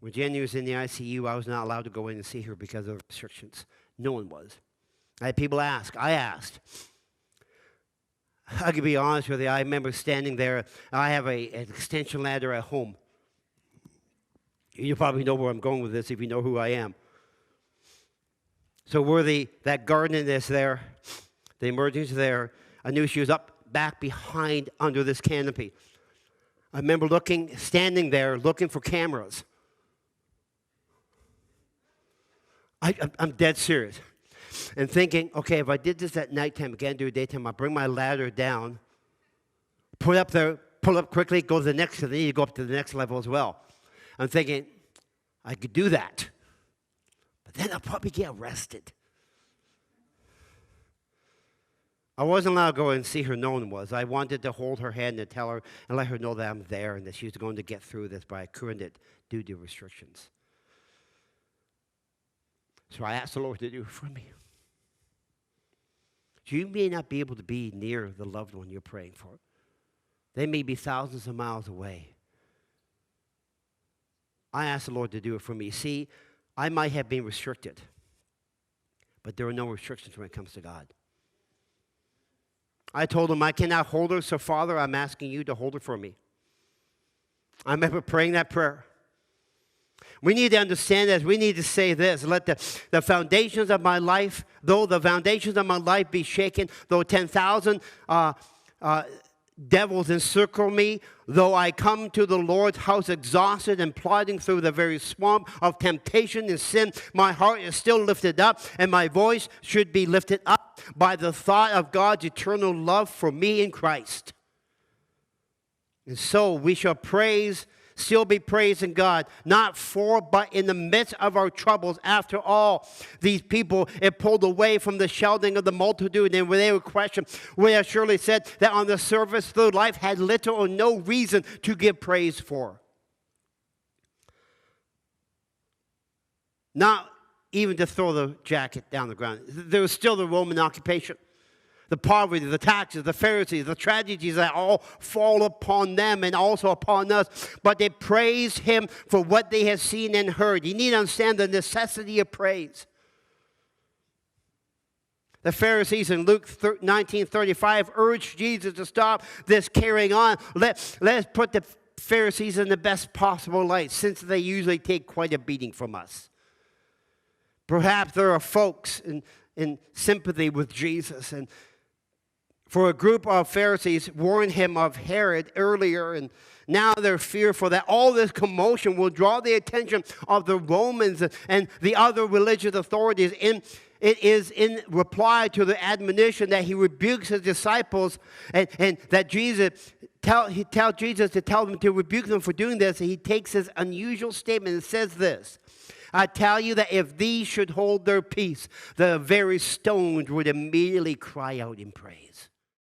When Jenny was in the ICU, I was not allowed to go in and see her because of restrictions. No one was. I had people ask. I asked. I could be honest with you. I remember standing there. I have an extension ladder at home. You probably know where I'm going with this if you know who I am. So where that garden is there, the emergency there, I knew she was up back behind under this canopy. I remember standing there looking for cameras. I'm dead serious. And thinking, okay, if I did this at nighttime, again, do daytime, I'll bring my ladder down, pull up quickly, go to the next, and then you go up to the next level as well. I'm thinking, I could do that. But then I'll probably get arrested. I wasn't allowed to go and see her, no one was. I wanted to hold her hand and tell her and let her know that I'm there and that she was going to get through this, but I couldn't due to restrictions. So I asked the Lord to do it for me. You may not be able to be near the loved one you're praying for. They may be thousands of miles away. I asked the Lord to do it for me. See, I might have been restricted, but there are no restrictions when it comes to God. I told him I cannot hold her, so Father, I'm asking you to hold her for me. I remember praying that prayer. We need to understand this. We need to say this. Let the foundations of my life, though the foundations of my life be shaken, though 10,000 devils encircle me, though I come to the Lord's house exhausted and plodding through the very swamp of temptation and sin, my heart is still lifted up, and my voice should be lifted up by the thought of God's eternal love for me in Christ. And so we shall still be praising God, not for, but in the midst of our troubles. After all, these people, it pulled away from the shouting of the multitude, and when they were questioned, we have surely said that on the surface, their life had little or no reason to give praise for. Not even to throw the jacket down the ground. There was still the Roman occupation. The poverty, the taxes, the Pharisees, the tragedies that all fall upon them and also upon us. But they praised him for what they had seen and heard. You need to understand the necessity of praise. The Pharisees in Luke 19:35 urged Jesus to stop this carrying on. Let's put the Pharisees in the best possible light, since they usually take quite a beating from us. Perhaps there are folks in sympathy with Jesus, and for a group of Pharisees warned him of Herod earlier, and now they're fearful that all this commotion will draw the attention of the Romans and the other religious authorities. It is in reply to the admonition that he rebukes his disciples, and that he tells Jesus to tell them to rebuke them for doing this. And he takes his unusual statement and says this: I tell you that if these should hold their peace, the very stones would immediately cry out in praise.